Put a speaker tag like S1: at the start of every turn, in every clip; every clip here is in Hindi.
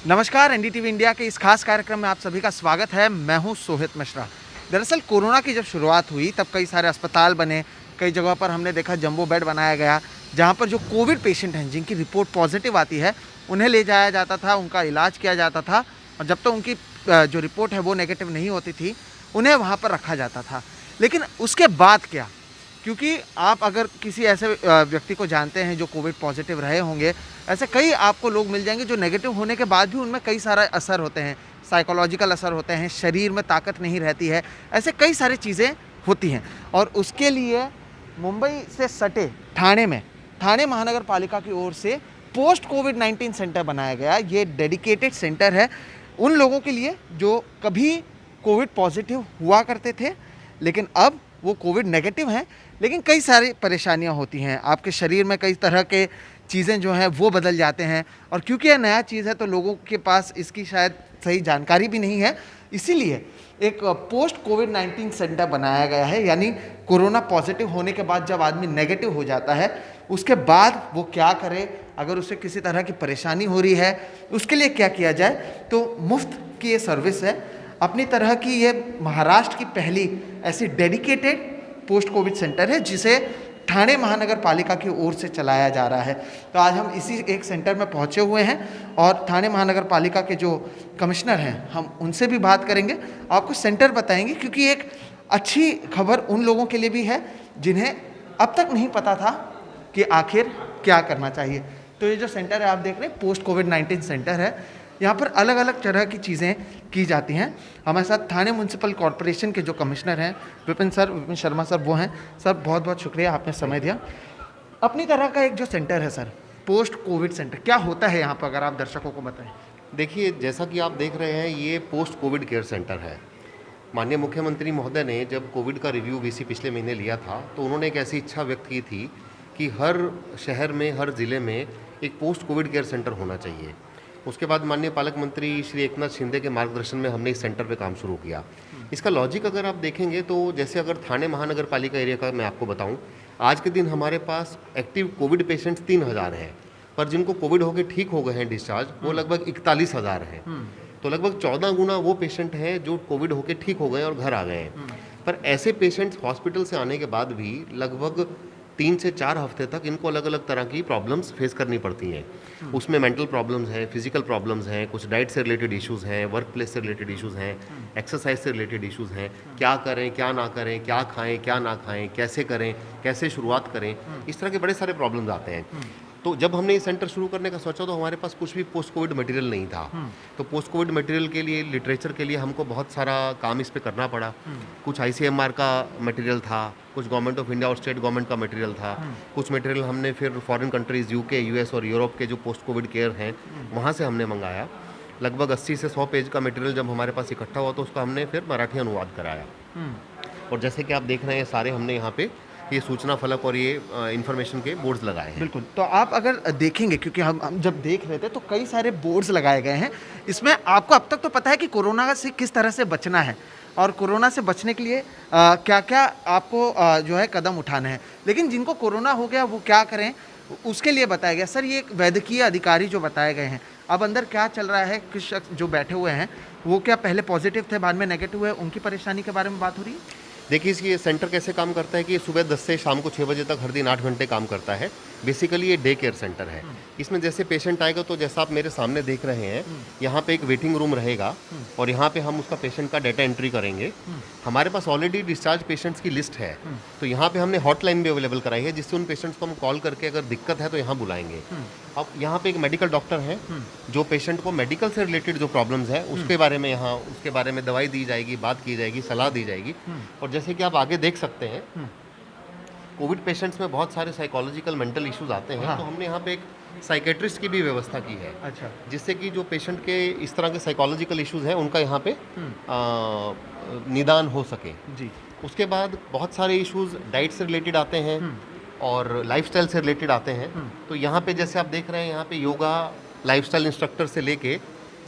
S1: नमस्कार, एनडीटीवी इंडिया के इस खास कार्यक्रम में आप सभी का स्वागत है। मैं हूं सोहित मिश्रा। दरअसल कोरोना की जब शुरुआत हुई तब कई सारे अस्पताल बने, कई जगहों पर हमने देखा जंबो बेड बनाया गया, जहां पर जो कोविड पेशेंट हैं जिनकी रिपोर्ट पॉजिटिव आती है उन्हें ले जाया जाता था, उनका इलाज किया जाता था और जब तक उनकी जो रिपोर्ट है वो नेगेटिव नहीं होती थी उन्हें वहाँ पर रखा जाता था। लेकिन उसके बाद क्या, क्योंकि आप अगर किसी ऐसे व्यक्ति को जानते हैं जो कोविड पॉजिटिव रहे होंगे, ऐसे कई आपको लोग मिल जाएंगे जो नेगेटिव होने के बाद भी उनमें कई सारा असर होते हैं, साइकोलॉजिकल असर होते हैं, शरीर में ताकत नहीं रहती है, ऐसे कई सारी चीज़ें होती हैं। और उसके लिए मुंबई से सटे ठाणे में ठाणे महानगर पालिका की ओर से पोस्ट कोविड-19 सेंटर बनाया गया। ये डेडिकेटेड सेंटर है उन लोगों के लिए जो कभी कोविड पॉजिटिव हुआ करते थे लेकिन अब वो कोविड नेगेटिव हैं, लेकिन कई सारी परेशानियां होती हैं, आपके शरीर में कई तरह के चीज़ें जो हैं वो बदल जाते हैं। और क्योंकि यह नया चीज़ है तो लोगों के पास इसकी शायद सही जानकारी भी नहीं है, इसीलिए एक पोस्ट कोविड-19 सेंटर बनाया गया है। यानी कोरोना पॉजिटिव होने के बाद जब आदमी नेगेटिव हो जाता है उसके बाद वो क्या करे, अगर उसे किसी तरह की परेशानी हो रही है उसके लिए क्या किया जाए, तो मुफ्त की ये सर्विस है। अपनी तरह की ये महाराष्ट्र की पहली ऐसी डेडिकेटेड पोस्ट कोविड सेंटर है जिसे ठाणे महानगर पालिका की ओर से चलाया जा रहा है। तो आज हम इसी एक सेंटर में पहुंचे हुए हैं और ठाणे महानगर पालिका के जो कमिश्नर हैं हम उनसे भी बात करेंगे, आपको सेंटर बताएंगे, क्योंकि एक अच्छी खबर उन लोगों के लिए भी है जिन्हें अब तक नहीं पता था कि आखिर क्या करना चाहिए। तो ये जो सेंटर है आप देख रहे हैं पोस्ट कोविड-19 सेंटर है, यहाँ पर अलग अलग तरह की चीज़ें की जाती हैं। हमारे साथ ठाणे म्यूनसिपल कॉरपोरेशन के जो कमिश्नर हैं विपिन शर्मा सर वो हैं। सर बहुत बहुत शुक्रिया, आपने समय दिया। अपनी तरह का एक जो सेंटर है सर, पोस्ट कोविड सेंटर, क्या होता है यहाँ पर, अगर आप दर्शकों को बताएं।
S2: देखिए, जैसा कि आप देख रहे हैं, ये पोस्ट कोविड केयर सेंटर है। माननीय मुख्यमंत्री महोदय ने जब कोविड का रिव्यू वीसी पिछले महीने लिया था तो उन्होंने एक ऐसी इच्छा व्यक्त की थी कि हर शहर में, हर ज़िले में एक पोस्ट कोविड केयर सेंटर होना चाहिए। उसके बाद माननीय पालक मंत्री श्री एकनाथ शिंदे के मार्गदर्शन में हमने इस सेंटर पे काम शुरू किया। इसका लॉजिक अगर आप देखेंगे तो जैसे अगर ठाणे महानगर पालिका एरिया का मैं आपको बताऊं, आज के दिन हमारे पास एक्टिव कोविड पेशेंट्स 3000 हैं, पर जिनको कोविड होकर ठीक हो गए हैं डिस्चार्ज वो लगभग 41,000 हैं। तो लगभग 14 गुना वो पेशेंट हैं जो कोविड होकर ठीक हो गए और घर आ गए हैं। पर ऐसे पेशेंट्स हॉस्पिटल से आने के बाद भी लगभग 3 से 4 हफ्ते तक इनको अलग अलग तरह की प्रॉब्लम्स फेस करनी पड़ती हैं। उसमें मेंटल प्रॉब्लम्स हैं, फिजिकल प्रॉब्लम्स हैं, कुछ डाइट से रिलेटेड इश्यूज़ हैं, वर्क प्लेस से रिलेटेड इश्यूज़ हैं, एक्सरसाइज से रिलेटेड इश्यूज़ हैं। क्या करें, क्या ना करें, क्या खाएं, क्या ना खाएं, कैसे करें, कैसे शुरुआत करें, इस तरह के बड़े सारे प्रॉब्लम्स आते हैं। तो जब हमने ये सेंटर शुरू करने का सोचा तो हमारे पास कुछ भी पोस्ट कोविड मटेरियल नहीं था। तो पोस्ट कोविड मटेरियल के लिए, लिटरेचर के लिए हमको बहुत सारा काम इस पे करना पड़ा। कुछ आईसीएमआर का मटेरियल था, कुछ गवर्नमेंट ऑफ इंडिया और स्टेट गवर्नमेंट का मटेरियल था, कुछ मटेरियल हमने फिर फॉरेन कंट्रीज़ यूके, यूएस और यूरोप के जो पोस्ट कोविड केयर हैं वहाँ से हमने मंगाया। लगभग 80 से 100 पेज का मटेरियल जब हमारे पास इकट्ठा हुआ तो उसका हमने फिर मराठी अनुवाद कराया। और जैसे कि आप देख रहे हैं सारे हमने यहाँ पे ये सूचना फलक और ये इन्फॉर्मेशन के बोर्ड्स लगाए हैं।
S1: बिल्कुल, तो आप अगर देखेंगे, क्योंकि हम जब देख रहे थे तो कई सारे बोर्ड्स लगाए गए हैं। इसमें आपको अब तक तो पता है कि कोरोना से किस तरह से बचना है और कोरोना से बचने के लिए क्या क्या आपको जो है कदम उठाने हैं, लेकिन जिनको कोरोना हो गया वो क्या करें उसके लिए बताया गया। सर, ये एक वैद्यकीय अधिकारी जो बताए गए हैं, अब अंदर क्या चल रहा है, किस शख्स जो बैठे हुए हैं वो क्या पहले पॉजिटिव थे बाद में नेगेटिव हुए, उनकी परेशानी के बारे में बात हो रही है।
S2: देखिए, इसकी ये सेंटर कैसे काम करता है कि ये सुबह 10 से शाम को 6 बजे तक हर दिन 8 घंटे काम करता है। बेसिकली ये डे केयर सेंटर है। इसमें जैसे पेशेंट आएगा तो जैसा आप मेरे सामने देख रहे हैं, यहाँ पे एक वेटिंग रूम रहेगा और यहाँ पे हम उसका पेशेंट का डाटा एंट्री करेंगे। हमारे पास ऑलरेडी डिस्चार्ज पेशेंट्स की लिस्ट है, तो यहाँ पे हमने हॉटलाइन भी अवेलेबल कराई है जिससे उन पेशेंट्स को हम कॉल करके अगर दिक्कत है तो यहाँ बुलाएंगे। अब यहाँ पे एक मेडिकल डॉक्टर हैं जो पेशेंट को मेडिकल से रिलेटेड जो प्रॉब्लम्स है उसके बारे में दवाई दी जाएगी, बात की जाएगी, सलाह दी जाएगी। और जैसे कि आप आगे देख सकते हैं, कोविड पेशेंट्स में बहुत सारे साइकोलॉजिकल मेंटल इश्यूज आते हैं। तो हमने यहाँ पे एक साइकेट्रिस्ट की भी व्यवस्था की है।
S1: अच्छा,
S2: जिससे कि जो पेशेंट के इस तरह के साइकोलॉजिकल इश्यूज हैं उनका यहाँ पे निदान हो सके
S1: जी।
S2: उसके बाद बहुत सारे इश्यूज डाइट से रिलेटेड आते हैं और लाइफस्टाइल से रिलेटेड आते हैं। तो यहाँ पे जैसे आप देख रहे हैं, यहाँ पे योगा लाइफस्टाइल इंस्ट्रक्टर से लेके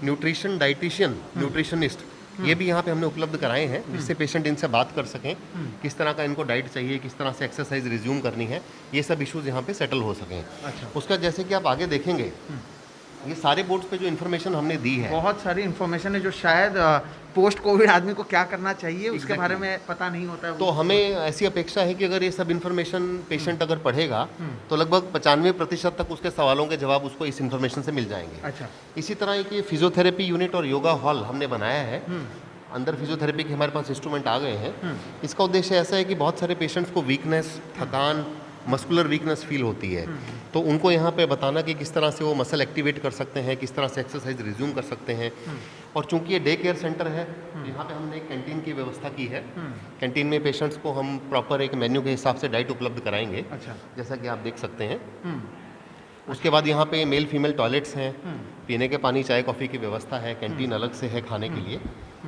S2: न्यूट्रिशन डाइटिशियन, न्यूट्रिशनिस्ट, ये भी यहाँ पे हमने उपलब्ध कराए हैं जिससे पेशेंट इनसे बात कर सकें, किस तरह का इनको डाइट चाहिए, किस तरह से एक्सरसाइज रिज्यूम करनी है, ये सब इश्यूज यहाँ पे सेटल हो सकें।
S1: अच्छा।
S2: उसका जैसे कि आप आगे देखेंगे, ये सारे बोर्ड्स पे जो इन्फॉर्मेशन हमने दी है,
S1: बहुत सारी इन्फॉर्मेशन है जो शायद पोस्ट कोविड आदमी को क्या करना चाहिए उसके बारे में पता नहीं होता है।
S2: तो हमें ऐसी अपेक्षा है कि अगर ये सब इन्फॉर्मेशन पेशेंट अगर पढ़ेगा तो लगभग 95% तक उसके सवालों के जवाब उसको इस इन्फॉर्मेशन से मिल जाएंगे।
S1: अच्छा।
S2: इसी तरह एक ये फिजियोथेरेपी यूनिट और योगा हॉल हमने बनाया है। अंदर फिजियोथेरेपी के हमारे पास इंस्ट्रूमेंट आ गए हैं। इसका उद्देश्य ऐसा है कि बहुत सारे पेशेंट्स को वीकनेस, थकान, मस्कुलर वीकनेस फील होती है, तो उनको यहाँ पे बताना कि किस तरह से वो मसल एक्टिवेट कर सकते हैं, किस तरह से एक्सरसाइज रिज्यूम कर सकते हैं। और चूंकि ये डे केयर सेंटर है, यहाँ पे हमने एक कैंटीन की व्यवस्था की है। कैंटीन में पेशेंट्स को हम प्रॉपर एक मेन्यू के हिसाब से डाइट उपलब्ध कराएंगे।
S1: अच्छा।
S2: जैसा कि आप देख सकते हैं। उसके बाद यहाँ पे मेल फीमेल टॉयलेट्स हैं, पीने के पानी चाय कॉफ़ी की व्यवस्था है, कैंटीन अलग से है खाने के लिए।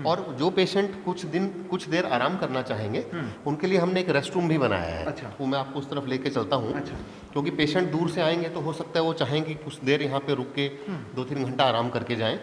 S2: और जो पेशेंट कुछ देर आराम करना चाहेंगे उनके लिए हमने एक रेस्ट रूम भी बनाया है।
S1: अच्छा।
S2: वो मैं आपको उस तरफ लेके चलता हूँ।
S1: अच्छा।
S2: क्योंकि पेशेंट दूर से आएंगे तो हो सकता है वो चाहेंगे कुछ देर यहाँ पे रुक के 2-3 घंटा आराम करके जाएं।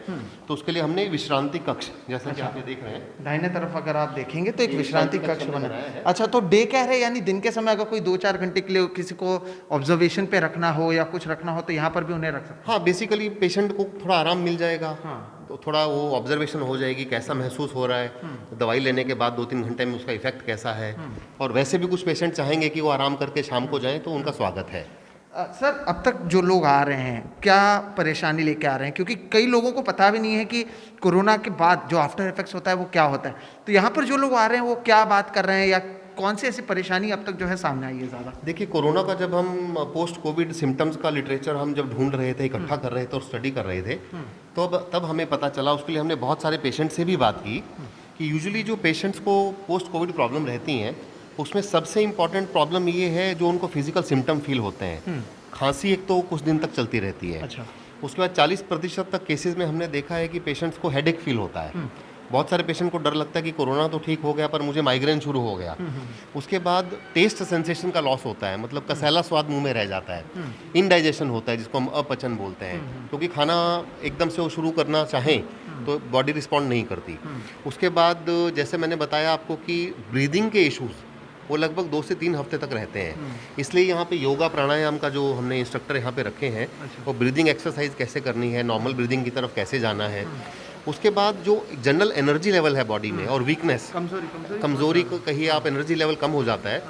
S2: तो उसके लिए हमने विश्रांति कक्ष, जैसा कि आप ये देख रहे हैं,
S1: दाहिने तरफ अगर आप देखेंगे तो एक विश्रांति कक्ष
S2: हमने
S1: बनाया
S2: बनाया है।
S1: अच्छा, तो डे केयर है, यानी दिन के समय अगर कोई 2-4 घंटे के लिए किसी को ऑब्जर्वेशन पे रखना हो या कुछ रखना हो तो यहाँ पर भी उन्हें रख सकते
S2: हाँ, बेसिकली पेशेंट को थोड़ा आराम मिल जाएगा।
S1: हाँ।
S2: तो थोड़ा वो ऑब्जर्वेशन हो जाएगी, कैसा महसूस हो रहा है, दवाई लेने के बाद 2-3 घंटे में उसका इफेक्ट कैसा है। और वैसे भी कुछ पेशेंट चाहेंगे कि वो आराम करके शाम को जाएं, तो उनका स्वागत है।
S1: सर, अब तक जो लोग आ रहे हैं क्या परेशानी लेके आ रहे हैं, क्योंकि कई लोगों को पता भी नहीं है कि कोरोना के बाद जो आफ्टर इफेक्ट्स होता है वो क्या होता है। तो यहाँ पर जो लोग आ रहे हैं वो क्या बात कर रहे हैं या कौन सी ऐसी परेशानी अब तक जो है सामने आई है ज़्यादा?
S2: देखिए, कोरोना का जब हम पोस्ट कोविड सिम्टम्स का लिटरेचर हम जब ढूंढ रहे थे, इकट्ठा कर रहे थे और स्टडी कर रहे थे, तो तब हमें पता चला, उसके लिए हमने बहुत सारे पेशेंट से भी बात की कि यूजुअली जो पेशेंट्स को पोस्ट कोविड प्रॉब्लम रहती हैं उसमें सबसे इम्पॉर्टेंट प्रॉब्लम ये है जो उनको फिजिकल सिम्टम फील होते हैं। खांसी एक तो कुछ दिन तक चलती रहती है।
S1: अच्छा।
S2: उसके बाद 40% तक केसेस में हमने देखा है कि पेशेंट्स को हेडेक फील होता है। बहुत सारे पेशेंट को डर लगता है कि कोरोना तो ठीक हो गया पर मुझे माइग्रेन शुरू हो गया। उसके बाद टेस्ट सेंसेशन का लॉस होता है, मतलब कसैला स्वाद मुंह में रह जाता है। इनडाइजेशन होता है जिसको हम अपचन बोलते हैं, क्योंकि खाना एकदम से वो शुरू करना चाहें तो बॉडी रिस्पॉन्ड नहीं करती। उसके बाद जैसे मैंने बताया आपको कि ब्रीदिंग के इश्यूज वो लगभग 2 से 3 हफ्ते तक रहते हैं। इसलिए यहाँ पे योगा प्राणायाम का जो हमने इंस्ट्रक्टर यहाँ पे रखे हैं, वो ब्रीदिंग एक्सरसाइज कैसे करनी है, नॉर्मल ब्रीदिंग की तरफ कैसे जाना है। उसके बाद जो जनरल एनर्जी लेवल है बॉडी में और वीकनेस, कमजोरी को कहिए आप, एनर्जी लेवल कम हो जाता है।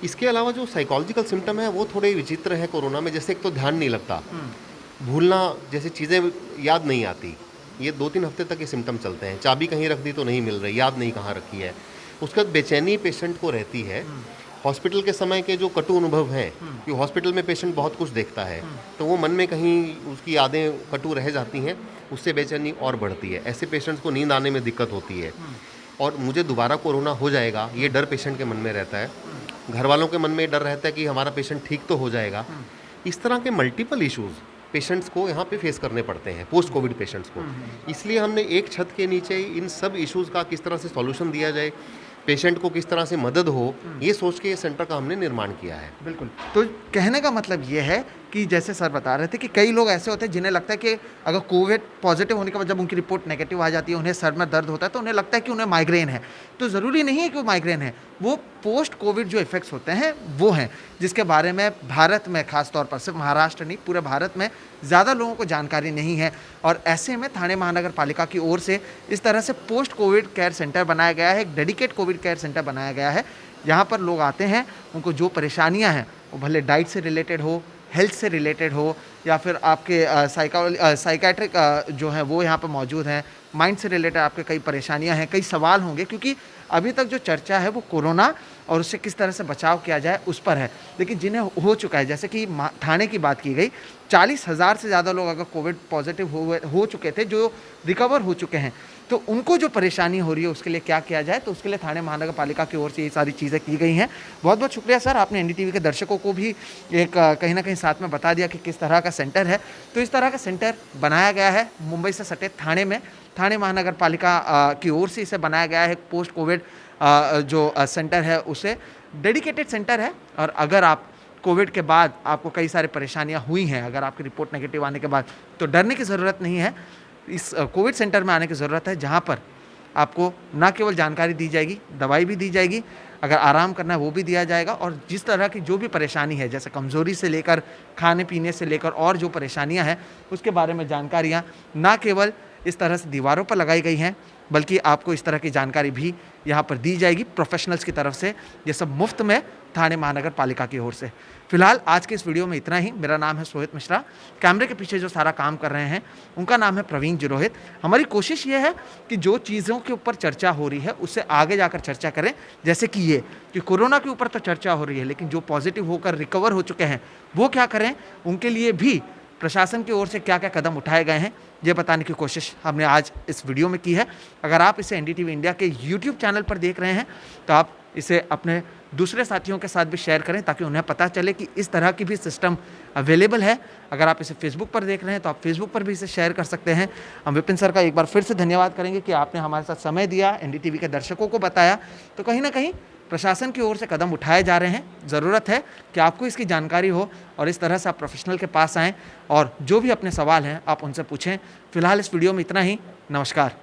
S2: इसके अलावा जो साइकोलॉजिकल सिम्टम है वो थोड़े विचित्र है कोरोना में। जैसे एक तो ध्यान नहीं लगता, भूलना जैसी चीज़ें याद नहीं आती। ये 2-3 हफ्ते तक ये सिम्टम चलते हैं। चाबी कहीं रख दी तो नहीं मिल रही, याद नहीं कहाँ रखी है। उसके बाद बेचैनी पेशेंट को रहती है। हॉस्पिटल के समय के जो कटु अनुभव हैं कि हॉस्पिटल में पेशेंट बहुत कुछ देखता है, तो वो मन में कहीं उसकी यादें कटु रह जाती हैं, उससे बेचैनी और बढ़ती है। ऐसे पेशेंट्स को नींद आने में दिक्कत होती है। और मुझे दोबारा कोरोना हो जाएगा, ये डर पेशेंट के मन में रहता है। घर वालों के मन में डर रहता है कि हमारा पेशेंट ठीक तो हो जाएगा। इस तरह के मल्टीपल इश्यूज़ पेशेंट्स को यहाँ पे फेस करने पड़ते हैं, पोस्ट कोविड पेशेंट्स को। इसलिए हमने एक छत के नीचे इन सब इश्यूज़ का किस तरह से सॉल्यूशन दिया जाए, पेशेंट को किस तरह से मदद हो, ये सोच के ये सेंटर का हमने निर्माण किया है।
S1: बिल्कुल। तो कहने का मतलब ये है कि जैसे सर बता रहे थे कि कई लोग ऐसे होते हैं जिन्हें लगता है कि अगर कोविड पॉजिटिव होने के बाद जब उनकी रिपोर्ट नेगेटिव आ जाती है, उन्हें सर में दर्द होता है तो उन्हें लगता है कि उन्हें माइग्रेन है। तो ज़रूरी नहीं है कि वो माइग्रेन है, वो पोस्ट कोविड जो इफ़ेक्ट्स होते हैं वो हैं, जिसके बारे में भारत में खास तौर पर, सिर्फ महाराष्ट्र नहीं पूरे भारत में ज़्यादा लोगों को जानकारी नहीं है। और ऐसे में ठाणे महानगर पालिका की ओर से इस तरह से पोस्ट कोविड केयर सेंटर बनाया गया है, एक डेडिकेट कोविड केयर सेंटर बनाया गया है। यहाँ पर लोग आते हैं, उनको जो परेशानियाँ हैं वो भले डाइट से रिलेटेड हो, हेल्थ से रिलेटेड हो, या फिर आपके साइकेट्रिक जो हैं वो यहाँ पर मौजूद हैं, माइंड से रिलेटेड आपके कई परेशानियाँ हैं, कई सवाल होंगे, क्योंकि अभी तक जो चर्चा है वो कोरोना और उससे किस तरह से बचाव किया जाए उस पर है। लेकिन जिन्हें हो चुका है, जैसे कि ठाणे की बात की गई, 40,000 से ज़्यादा लोग अगर कोविड पॉजिटिव हो चुके थे, जो रिकवर हो चुके हैं, तो उनको जो परेशानी हो रही है उसके लिए क्या किया जाए, तो उसके लिए ठाणे महानगर पालिका की ओर से ये सारी चीज़ें की गई हैं। बहुत बहुत शुक्रिया सर, आपने एनडीटीवी के दर्शकों को भी एक कहीं ना कहीं साथ में बता दिया कि किस तरह का सेंटर है। तो इस तरह का सेंटर बनाया गया है मुंबई से सटे ठाणे में, ठाणे महानगर पालिका की ओर से इसे बनाया गया है। पोस्ट कोविड जो सेंटर है उसे डेडिकेटेड सेंटर है। और अगर आप कोविड के बाद आपको कई सारी परेशानियां हुई हैं, अगर आपकी रिपोर्ट नेगेटिव आने के बाद, तो डरने की ज़रूरत नहीं है। इस कोविड सेंटर में आने की ज़रूरत है, जहां पर आपको ना केवल जानकारी दी जाएगी, दवाई भी दी जाएगी, अगर आराम करना है वो भी दिया जाएगा, और जिस तरह की जो भी परेशानी है, जैसे कमज़ोरी से लेकर खाने पीने से लेकर और जो परेशानियां हैं उसके बारे में जानकारियां ना केवल इस तरह से दीवारों पर लगाई गई हैं, बल्कि आपको इस तरह की जानकारी भी यहाँ पर दी जाएगी प्रोफेशनल्स की तरफ से। ये सब मुफ्त में ठाणे महानगर पालिका की ओर से। फिलहाल आज के इस वीडियो में इतना ही। मेरा नाम है सोहित मिश्रा। कैमरे के पीछे जो सारा काम कर रहे हैं उनका नाम है प्रवीण जिरोहित। हमारी कोशिश ये है कि जो चीज़ों के ऊपर चर्चा हो रही है उससे आगे जाकर चर्चा करें, जैसे कि ये कि कोरोना के ऊपर तो चर्चा हो रही है, लेकिन जो पॉजिटिव होकर रिकवर हो चुके हैं वो क्या करें, उनके लिए भी प्रशासन की ओर से क्या क्या कदम उठाए गए हैं ये बताने की कोशिश हमने आज इस वीडियो में की है। अगर आप इसे एनडीटीवी इंडिया के यूट्यूब चैनल पर देख रहे हैं तो आप इसे अपने दूसरे साथियों के साथ भी शेयर करें, ताकि उन्हें पता चले कि इस तरह की भी सिस्टम अवेलेबल है। अगर आप इसे फेसबुक पर देख रहे हैं तो आप फेसबुक पर भी इसे शेयर कर सकते हैं। हम विपिन सर का एक बार फिर से धन्यवाद करेंगे कि आपने हमारे साथ समय दिया, एनडीटीवी के दर्शकों को बताया। तो कहीं ना कहीं प्रशासन की ओर से कदम उठाए जा रहे हैं। ज़रूरत है कि आपको इसकी जानकारी हो और इस तरह से आप प्रोफेशनल के पास आएँ और जो भी अपने सवाल हैं आप उनसे पूछें। फिलहाल इस वीडियो में इतना ही। नमस्कार।